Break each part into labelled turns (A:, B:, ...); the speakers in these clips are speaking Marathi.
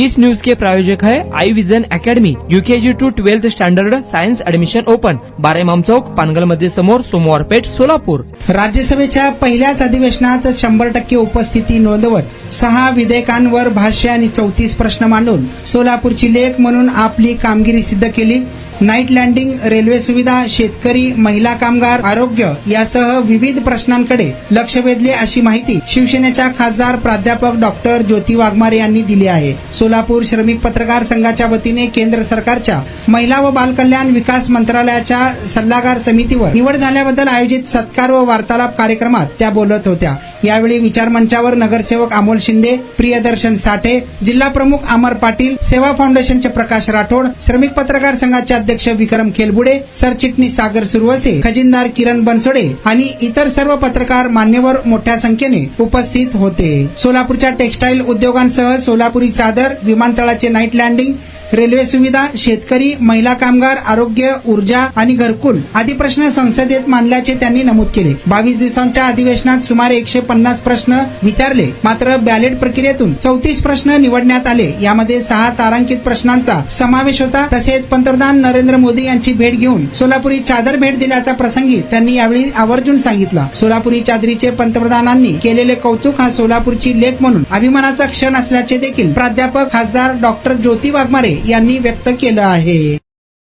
A: इस न्यूज के प्रायोजक है I Vision Academy, UKG to 12th standard science admission open, 12 Imam Chowk, Pangal मध्ये समोर, सोमवार पेठ, सोलापूर.
B: राज्यसभेच्या पहिल्याच अधिवेशनात 100% उपस्थिती नोंदवत 6 विधेयकांवर भाष्य आणि 34 प्रश्न मांडून सोलापूरची लेक म्हणून आपली कामगिरी सिद्ध केली. नाईट लँडिंग, रेल्वे सुविधा, शेतकरी, महिला कामगार, आरोग्य यासह विविध प्रश्नांकडे लक्ष वेधले अशी माहिती शिवसेनेच्या खासदार प्राध्यापक डॉक्टर ज्योती वाघमारे यांनी दिली आहे. सोलापूर श्रमिक पत्रकार संघाच्या वतीने केंद्र सरकारच्या महिला व बालकल्याण विकास मंत्रालयाच्या सल्लागार समितीवर निवड झाल्याबद्दल आयोजित सत्कार व वार्तालाप कार्यक्रमात त्या बोलत होत्या. यावेळी विचारमंचावर नगरसेवक अमोल शिंदे, प्रियदर्शन साठे, जिल्हा प्रमुख अमर पाटील, सेवा फाउंडेशनचे प्रकाश राठोड, श्रमिक पत्रकार संघाचे अध्यक्ष विक्रम खेलबुडे, सरचिटणीस सागर सुरवसे, खजिनदार किरण बनसोडे आणि इतर सर्व पत्रकार मान्यवर मोठ्या संख्येने उपस्थित होते. सोलापूरच्या टेक्स्टाईल उद्योगांसह सोलापुरी चादर, विमानतळाचे नाईट लँडिंग, रेल्वे सुविधा, शेतकरी, महिला कामगार, आरोग्य, ऊर्जा आणि घरकुल आदी प्रश्न संसदेत मांडल्याचे त्यांनी नमूद केले. 22 दिवसांच्या अधिवेशनात सुमारे 150 प्रश्न विचारले. मात्र बॅलेट प्रक्रियेतून 34 प्रश्न निवडण्यात आले. यामध्ये 6 तारांकित प्रश्नांचा समावेश होता. तसेच पंतप्रधान नरेंद्र मोदी यांची भेट घेऊन सोलापुरी चादर भेट दिल्याचा प्रसंगी त्यांनी यावेळी आवर्जून सांगितला. सोलापुरी चादरीचे पंतप्रधानांनी केलेले कौतुक हा सोलापूरची लेक म्हणून अभिमानाचा क्षण असल्याचे देखील प्राध्यापक खासदार डॉक्टर ज्योती वाघमारे यांनी व्यक्त केलं आहे.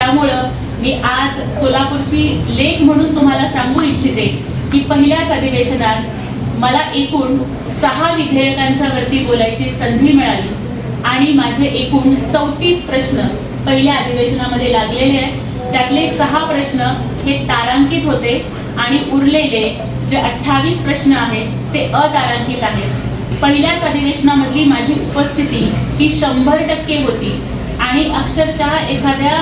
C: त्यामुळं मी आज सोलापूरची लेक म्हणून तुम्हाला सांगू इच्छिते की पहिल्याच अधिवेशनात मला एकूण 6 विधेयकांच्या वरती बोलायची संधी मिळाली आणि माझे एकूण 34 प्रश्न पहिल्या अधिवेशनामध्ये लागलेले आहेत. त्यातले 6 प्रश्न हे तारांकित होते आणि उरलेले जे 28 प्रश्न आहेत ते अतारांकित आहेत. पहिल्याच अधिवेशनामधली माझी उपस्थिती ही 100% होती आणि अक्षरशः एखाद्या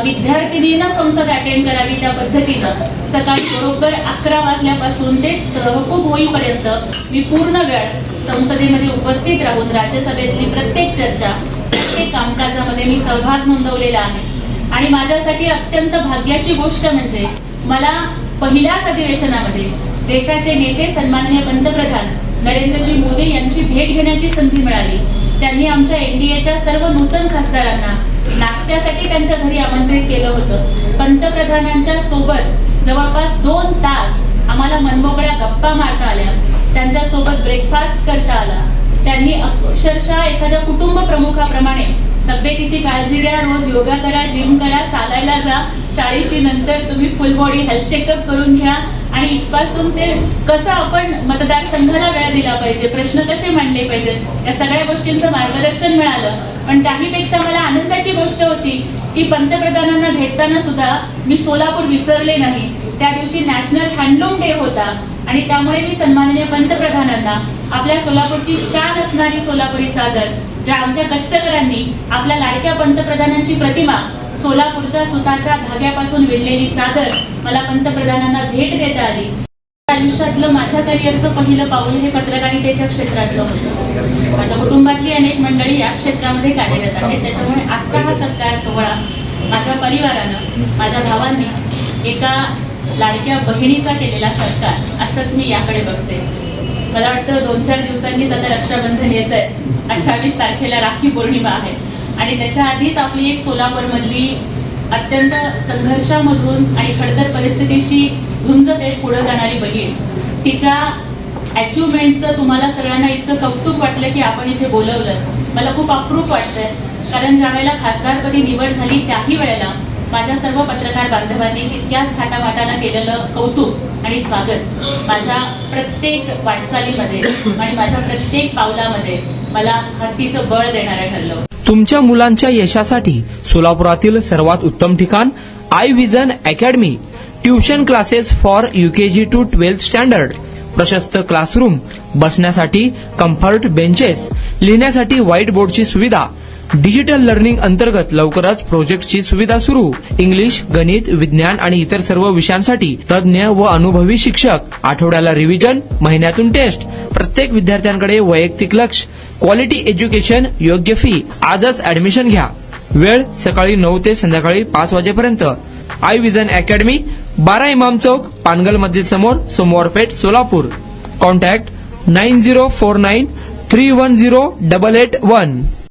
C: विद्यार्थिनीनं संसद अटेंड करावी त्या पद्धतीनं सकाळी बरोबर 11 वाजल्यापासून ते तहकूब होईपर्यंत मी पूर्ण वेळ संसदेमध्ये उपस्थित राहून राज्यसभेतली प्रत्येक चर्चा, प्रत्येक कामकाजामध्ये मी सहभाग नोंदवलेला आहे. आणि माझ्यासाठी अत्यंत भाग्याची गोष्ट म्हणजे मला पहिल्याच अधिवेशनामध्ये देशाचे नेते सन्माननीय पंतप्रधान नरेंद्रजी मोदी यांची भेट घेण्याची संधी मिळाली. त्यांनी आमच्या एनडीएच्या सर्व नूतन खासदारांना नाश्त्यासाठी त्यांच्या घरी आमंत्रित केलं होतं. पंतप्रधानांच्या सोबत जवळपास 2 तास आम्हाला मनमोकळ्या गप्पा मारता आल्या. त्यांच्यासोबत ब्रेकफास्ट करता आला. त्यांनी अक्षरशः एखाद्या कुटुंब प्रमुखाप्रमाणे तब्येतीची काळजी घ्या, रोज योगा करा, जिम करा, चालायला जा, 40शी नंतर तुम्ही फुल बॉडी हेल्थ चेकअप करून घ्या आणि इथपासून ते कसं आपण मतदारसंघाला वेळ दिला पाहिजे, प्रश्न कसे मांडले पाहिजेत, या सगळ्या गोष्टींचं मार्गदर्शन मिळालं. पण त्याहीपेक्षा मला आनंदाची गोष्ट होती की पंतप्रधानांना भेटताना सुद्धा मी सोलापूर विसरले नाही. त्या दिवशी नॅशनल हँडलूम डे होता आणि त्यामुळे मी सन्माननीय पंतप्रधानांना आपल्या सोलापूरची शान असणारी सोलापुरी चादर, ज्या आमच्या कष्टकऱ्यांनी आपल्या लाडक्या पंतप्रधानांची प्रतिमा सोलापूरच्या सुताच्या धाग्यापासून विणलेली चादर मला पंतप्रधानांना भेट देता आली. आयुष्यातलं माझ्या करिअरचं पहिलं पाऊल हे पत्रकारितेच्या क्षेत्रातलं होतं. माझ्या कुटुंबातली अनेक मंडळी या क्षेत्रामध्ये कार्यरत आहेत. त्याच्यामुळे आजचा हा सत्कार सोहळा माझ्या परिवारानं, माझ्या भावांनी एका लाडक्या बहिणीचा केलेला सत्कार असंच मी याकडे बघते. मला वाटतं 2-4 दिवसांनीच आता रक्षाबंधन येत आहे. 28 तारखेला राखी पौर्णिमा आहे आणि त्याच्या आधीच आपली एक सोलापूरमधली अत्यंत संघर्षामधून आणि खडतर परिस्थितीशी झुंज देत पुढे जाणारी बहीण, तिच्या अचिव्हमेंटचं तुम्हाला सगळ्यांना इतकं कौतुक वाटलं की आपण इथे बोलवलं. मला खूप अप्रूप वाटतंय, कारण ज्या वेळेला खासदारपदी निवड झाली त्याही वेळेला माझ्या सर्व पत्रकार बांधवांनी तितक्याच थाटामाटानं केलेलं कौतुक आणि स्वागत माझ्या प्रत्येक वाटचालीमध्ये आणि माझ्या प्रत्येक पावलामध्ये मला हत्तीचं बळ देणारं ठरलं.
A: तुमच्या मुलांच्या यशासाठी सोलापुरातील सर्वात उत्तम ठिकाण I Vision Academy. Tuition classes for UKG to 12th standard, प्रशस्त क्लासरूम, बसण्यासाठी कम्फर्ट बेंचेस, लिहिण्यासाठी व्हाईट बोर्डची सुविधा, डिजिटल लर्निंग अंतर्गत लवकरच प्रोजेक्टची सुविधा सुरू. इंग्लिश, गणित, विज्ञान आणि इतर सर्व विषयांसाठी तज्ज्ञ व अनुभवी शिक्षक. आठवड्याला रिव्हिजन, महिन्यातून टेस्ट. प्रत्येक विद्यार्थ्यांकडे वैयक्तिक लक्ष. क्वालिटी एज्युकेशन, योग्य फी. आजच ऍडमिशन घ्या. वेळ सकाळी 9 ते संध्याकाळी 5 वाजेपर्यंत. आई विजन अकॅडमी, 12 इमाम चौक, पानगल मस्जिद समोर, सोमवार पेठ, सोलापूर. कॉन्टॅक्ट 9049310881.